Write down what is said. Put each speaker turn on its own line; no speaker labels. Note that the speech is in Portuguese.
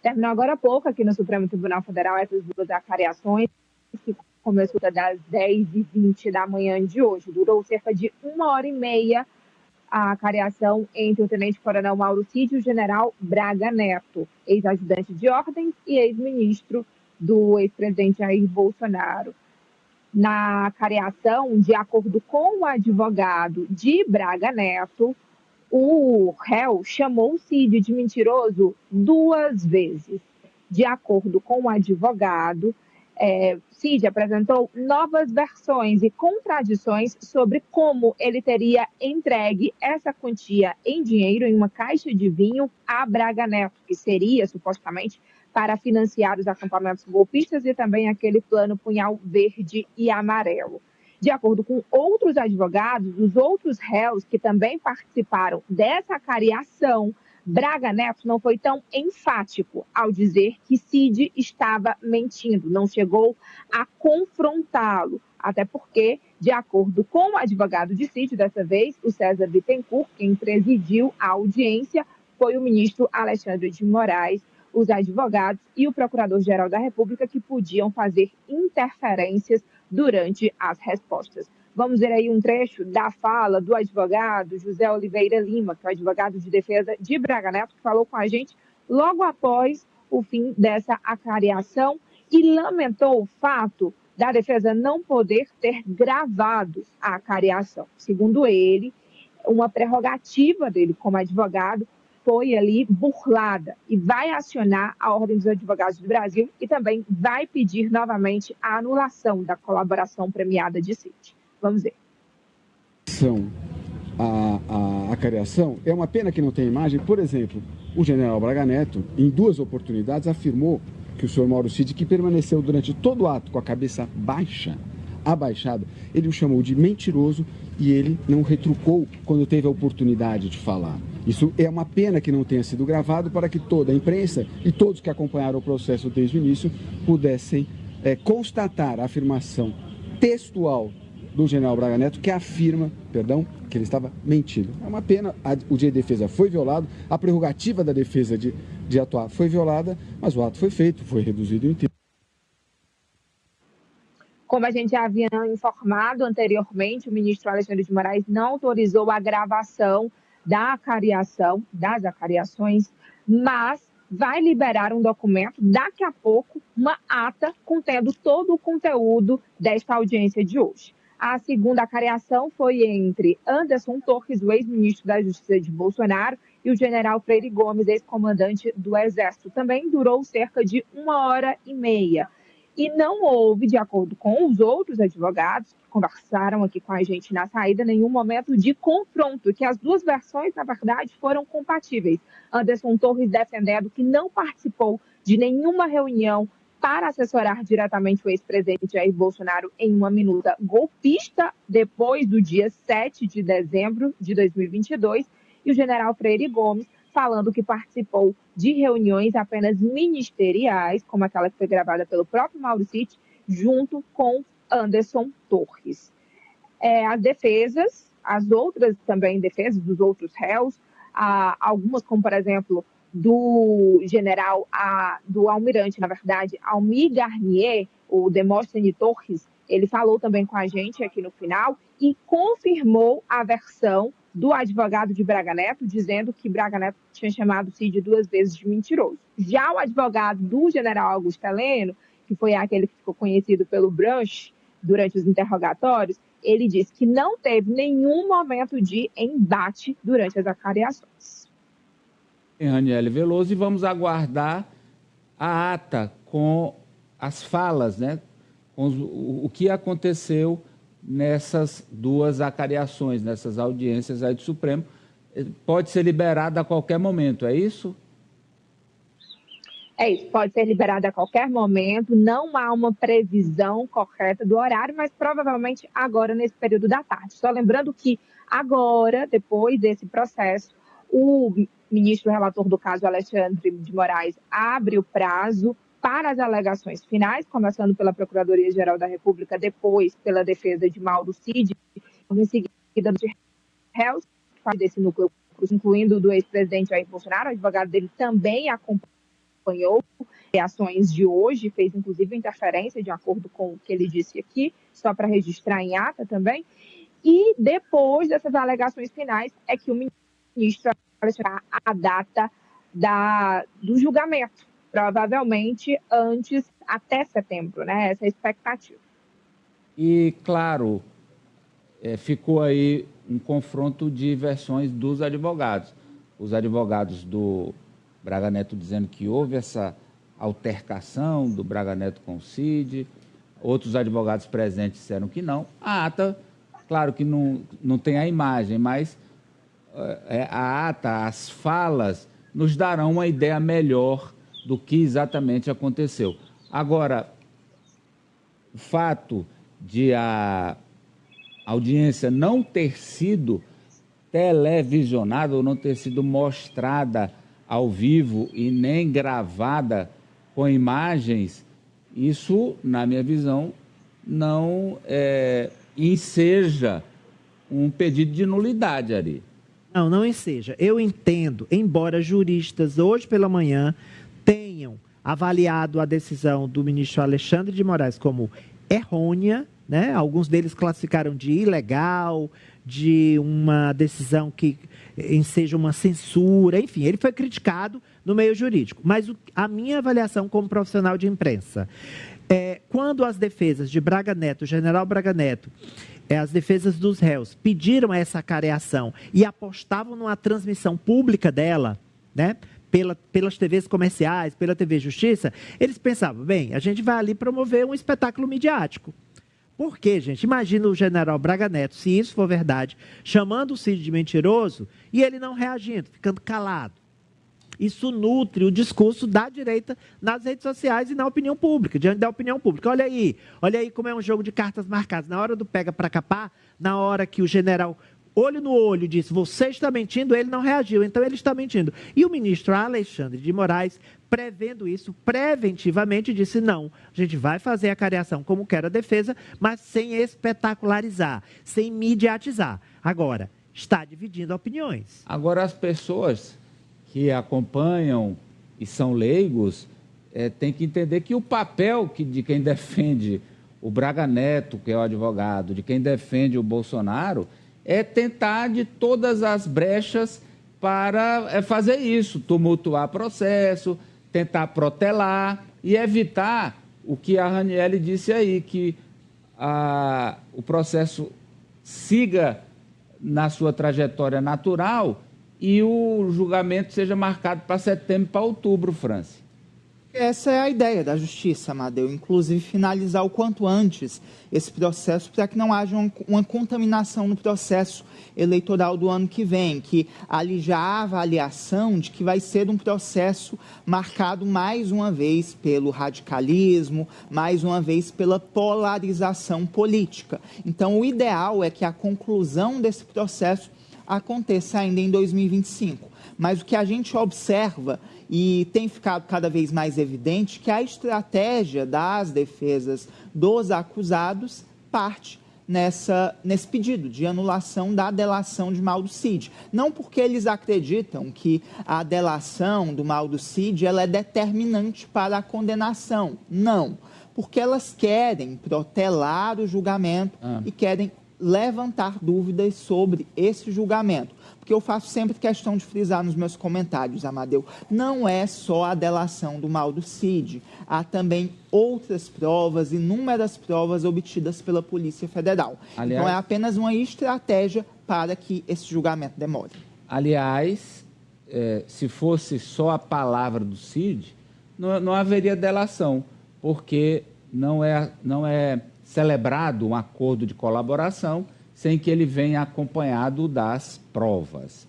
Terminou agora há pouco aqui no Supremo Tribunal Federal essas duas acariações, que começou das 10h20 da manhã de hoje. Durou cerca de 1h30 a acariação entre o tenente-coronel Mauro Cid e o general Braga Neto, ex-ajudante de ordens e ex-ministro do ex-presidente Jair Bolsonaro. Na acariação, de acordo com o advogado de Braga Neto, o réu chamou Cid de mentiroso 2 vezes. De acordo com o advogado, Cid apresentou novas versões e contradições sobre como ele teria entregue essa quantia em dinheiro em uma caixa de vinho a Braga Neto, que seria supostamente para financiar os acampamentos golpistas e também aquele plano Punhal Verde e Amarelo. De acordo com outros advogados, os outros réus que também participaram dessa acariação, Braga Neto não foi tão enfático ao dizer que Cid estava mentindo, não chegou a confrontá-lo, até porque, de acordo com o advogado de Cid, dessa vez, o César Bittencourt, quem presidiu a audiência foi o ministro Alexandre de Moraes, os advogados e o procurador-geral da República que podiam fazer interferências durante as respostas. Vamos ver aí um trecho da fala do advogado José Oliveira Lima, que é o advogado de defesa de Braga Neto, que falou com a gente logo após o fim dessa acariação e lamentou o fato da defesa não poder ter gravado a acariação. Segundo ele, uma prerrogativa dele como advogado foi ali burlada e vai acionar a Ordem dos Advogados do Brasil e também vai pedir novamente a anulação da colaboração premiada de Cid. Vamos ver.
A acariação é uma pena que não tem imagem. Por exemplo, o general Braga Neto, em 2 oportunidades, afirmou que o senhor Mauro Cid, que permaneceu durante todo o ato com a cabeça abaixada, ele o chamou de mentiroso e ele não retrucou quando teve a oportunidade de falar. Isso é uma pena que não tenha sido gravado para que toda a imprensa e todos que acompanharam o processo desde o início pudessem constatar a afirmação textual do general Braga Neto que afirma, que ele estava mentindo. É uma pena, o direito de defesa foi violado, a prerrogativa da defesa de atuar foi violada, mas o ato foi feito, foi reduzido em tempo.
Como a gente já havia informado anteriormente, o ministro Alexandre de Moraes não autorizou a gravação da acariação, das acariações, mas vai liberar um documento, daqui a pouco, uma ata contendo todo o conteúdo desta audiência de hoje. A segunda acariação foi entre Anderson Torres, o ex-ministro da Justiça de Bolsonaro, e o general Freire Gomes, ex-comandante do Exército. Também durou cerca de 1h30. E não houve, de acordo com os outros advogados que conversaram aqui com a gente na saída, nenhum momento de confronto, que as duas versões, na verdade, foram compatíveis. Anderson Torres defendendo que não participou de nenhuma reunião para assessorar diretamente o ex-presidente Jair Bolsonaro em uma minuta golpista depois do dia 7 de dezembro de 2022, e o general Freire Gomes falando que participou de reuniões apenas ministeriais, como aquela que foi gravada pelo próprio Mauro Cid, junto com Anderson Torres. As defesas, as outras também defesas dos outros réus, algumas como, por exemplo, do general, do almirante, na verdade, Almir Garnier, o Demóstenes Torres, ele falou também com a gente aqui no final e confirmou a versão do advogado de Braga Neto, dizendo que Braga Neto tinha chamado Cid 2 vezes de mentiroso. Já o advogado do general Augusto Heleno, que foi aquele que ficou conhecido pelo Branche durante os interrogatórios, ele disse que não teve nenhum momento de embate durante as acariações.
Raniele Veloso, e vamos aguardar a ata com as falas, né? Com o que aconteceu nessas 2 acariações, nessas audiências aí do Supremo. Pode ser liberada a qualquer momento, é isso?
É isso, pode ser liberada a qualquer momento, não há uma previsão correta do horário, mas provavelmente agora nesse período da tarde. Só lembrando que agora, depois desse processo, o ministro relator do caso, Alexandre de Moraes, abre o prazo para as alegações finais, começando pela Procuradoria-Geral da República, depois pela defesa de Mauro Cid, em seguida de réus desse núcleo, incluindo do ex-presidente Jair Bolsonaro, o advogado dele também acompanha acompanhou ações de hoje, fez inclusive interferência, de acordo com o que ele disse aqui, só para registrar em ata também. E depois dessas alegações finais é que o ministro vai tirar a data do julgamento, provavelmente antes, até setembro, né? Essa é a expectativa.
E, claro, ficou aí um confronto de versões dos advogados. Os advogados do Braga Neto dizendo que houve essa altercação do Braga Neto com o Cid, outros advogados presentes disseram que não. A ata, claro que não tem a imagem, mas a ata, as falas, nos darão uma ideia melhor do que exatamente aconteceu. Agora, o fato de a audiência não ter sido televisionada ou não ter sido mostrada ao vivo e nem gravada com imagens, isso, na minha visão, não enseja um pedido de nulidade, Ari.
Não enseja. Eu entendo, embora juristas hoje pela manhã tenham avaliado a decisão do ministro Alexandre de Moraes como errônea, né? Alguns deles classificaram de ilegal, de uma decisão que enseja uma censura, enfim, ele foi criticado no meio jurídico. Mas a minha avaliação como profissional de imprensa, quando as defesas de Braga Neto, general Braga Neto, as defesas dos réus pediram essa careação e apostavam numa transmissão pública dela, né? Pelas TVs comerciais, pela TV Justiça, eles pensavam, bem, a gente vai ali promover um espetáculo midiático. Por quê, gente? Imagina o general Braga Neto, se isso for verdade, chamando o Cid de mentiroso e ele não reagindo, ficando calado. Isso nutre o discurso da direita nas redes sociais e na opinião pública, diante da opinião pública. Olha aí como é um jogo de cartas marcadas. Na hora do pega para capar, na hora que o general, olho no olho, disse, você está mentindo, ele não reagiu, então ele está mentindo. E o ministro Alexandre de Moraes, prevendo isso, preventivamente disse, não, a gente vai fazer a careação como quer a defesa, mas sem espetacularizar, sem mediatizar. Agora, está dividindo opiniões.
Agora, as pessoas que acompanham e são leigos têm que entender que o papel de quem defende o Braga Neto, que é o advogado, de quem defende o Bolsonaro, é tentar de todas as brechas para fazer isso, tumultuar processo, tentar protelar e evitar o que a Ranieri disse aí, que o processo siga na sua trajetória natural e o julgamento seja marcado para setembro, para outubro, Franci.
Essa é a ideia da Justiça, Amadeu, inclusive finalizar o quanto antes esse processo para que não haja uma contaminação no processo eleitoral do ano que vem, que ali já há avaliação de que vai ser um processo marcado mais uma vez pelo radicalismo, mais uma vez pela polarização política. Então, o ideal é que a conclusão desse processo aconteça ainda em 2025. Mas o que a gente observa e tem ficado cada vez mais evidente que a estratégia das defesas dos acusados parte nesse pedido de anulação da delação de Mauro Cid. Não porque eles acreditam que a delação do Mauro Cid ela é determinante para a condenação. Não, porque elas querem protelar o julgamento e querem levantar dúvidas sobre esse julgamento. Porque eu faço sempre questão de frisar nos meus comentários, Amadeu, não é só a delação do Mauro Cid, há também outras provas, inúmeras provas obtidas pela Polícia Federal. Aliás, então é apenas uma estratégia para que esse julgamento demore.
Aliás, se fosse só a palavra do Cid, não haveria delação, porque não é celebrado um acordo de colaboração sem que ele venha acompanhado das provas.